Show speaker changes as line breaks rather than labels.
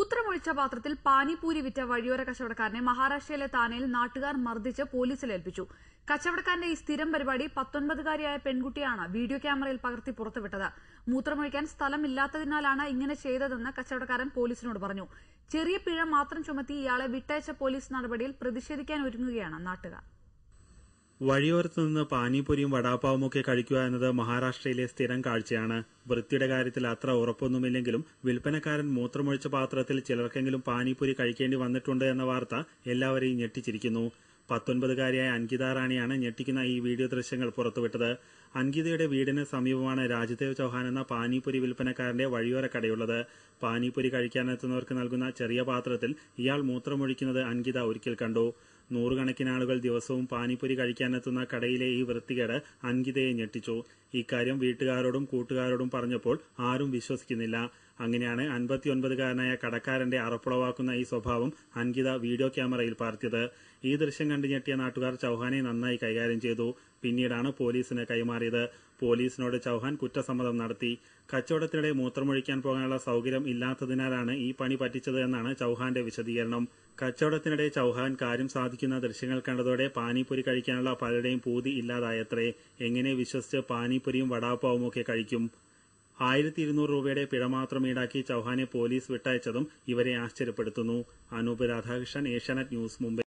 മൂത്രമൊഴിച്ച പാത്രത്തിൽ പാനിപൂരി വിറ്റ വഴിയോര കച്ചവടക്കാരനെ മഹാരാഷ്ട്രയിലെ താനെയിൽ നാട്ടുകാർ മർദ്ദിച്ച് പോലീസിൽ ഏൽപ്പിച്ചു. കച്ചവടക്കാരന്റെ ഈ സ്ഥിരം പരിപാടി 19-കാരിയായ പെൺകുട്ടിയാണ് വീഡിയോ ക്യാമറയിൽ പകർത്തി പുറത്തുവിട്ടത്. മൂത്രമൊഴിക്കാൻ സ്ഥലമില്ലാത്തതിനാലാണ് ഇങ്ങനെ ചെയ്തതെന്ന് കച്ചവടക്കാരൻ പോലീസിനോട് പറഞ്ഞു. ചെറിയ പിഴ മാത്രം ചുമത്തി ഇയാളെ വിട്ടയച്ച പോലീസ് നടപടിയിൽ പ്രതിഷേധിക്കാൻ ഒരുങ്ങുകയാണ് നാട്ടുകാർ.
വഴിയോരത്തുനിന്ന് പാനിപൂരിയും വടാപ്പാവുമൊക്കെ കഴിക്കുക എന്നത് മഹാരാഷ്ട്രയിലെ സ്ഥിരം കാഴ്ചയാണ്. വൃത്തിയുടെ കാര്യത്തിൽ അത്ര ഉറപ്പൊന്നുമില്ലെങ്കിലും വിൽപ്പനക്കാരൻ മൂത്രമൊഴിച്ച പാത്രത്തിൽ ചിലർക്കെങ്കിലും പാനിപൂരി കഴിക്കേണ്ടി വന്നിട്ടുണ്ട് എന്ന വാർത്ത എല്ലാവരെയും ഞെട്ടിച്ചിരിക്കുന്നു. 19-കാരിയായ അൻകിത റാണിയാണ് ഞെട്ടിക്കുന്ന ഈ വീഡിയോ ദൃശ്യങ്ങൾ പുറത്തുവിട്ടത്. അൻകിതയുടെ വീടിന് സമീപമാണ് രാജ്ദേവ് ചൌഹാൻ എന്ന പാനിപൂരി വിൽപ്പനക്കാരന്റെ വഴിയോര കടയുള്ളത്. പാനിപൂരി കഴിക്കാനെത്തുന്നവർക്ക് നൽകുന്ന ചെറിയ പാത്രത്തിൽ ഇയാൾ മൂത്രമൊഴിക്കുന്നത് അൻകിത ഒരിക്കൽ കണ്ടു. നൂറുകണക്കിന് ആളുകൾ ദിവസവും പാനിപൂരി കഴിക്കാനെത്തുന്ന കടയിലെ ഈ വൃത്തികേട് അൻകിതയെ ഞെട്ടിച്ചു. ഇക്കാര്യം വീട്ടുകാരോടും കൂട്ടുകാരോടും പറഞ്ഞപ്പോൾ ആരും വിശ്വസിക്കുന്നില്ല. അങ്ങനെയാണ് 59-കാരനായ കടക്കാരന്റെ അറപ്പുളവാക്കുന്ന ഈ സ്വഭാവം അൻകിത വീഡിയോ ക്യാമറയിൽ പകർത്തിയത്. ഈ ദൃശ്യം കണ്ടു ഞെട്ടിയ നാട്ടുകാർ ചൌഹാനെ നന്നായി കൈകാര്യം ചെയ്തു. പിന്നീടാണ് പോലീസിന് കൈമാറിയത്. പോലീസിനോട് ചൌഹാൻ കുറ്റസമ്മതം നടത്തി. കച്ചവടത്തിനിടെ മൂത്രമൊഴിക്കാൻ പോകാനുള്ള സൌകര്യം ഇല്ലാത്തതിനാലാണ് ഈ പണി പറ്റിച്ചത് എന്നാണ് ചൌഹാന്റെ വിശദീകരണം. കച്ചവടത്തിനിടെ ചൌഹാൻ കാര്യം സാധിക്കുന്ന ദൃശ്യങ്ങൾ കണ്ടതോടെ പാനിപൂരി കഴിക്കാനുള്ള പലരുടെയും പൂതി ഇല്ലാതായത്രേ. എങ്ങനെ വിശ്വസിച്ച് പാനിപൂരിയും വടാപ്പാവുമൊക്കെ കഴിക്കും? 1200 രൂപയുടെ പിഴ മാത്രം ഈടാക്കി ചൌഹാനെ പോലീസ് വിട്ടയച്ചതും ഇവരെ ആശ്ചര്യപ്പെടുത്തുന്നു. അനൂപ് രാധാകൃഷ്ണൻ, ഏഷ്യാനെറ്റ് ന്യൂസ്, മുംബൈ.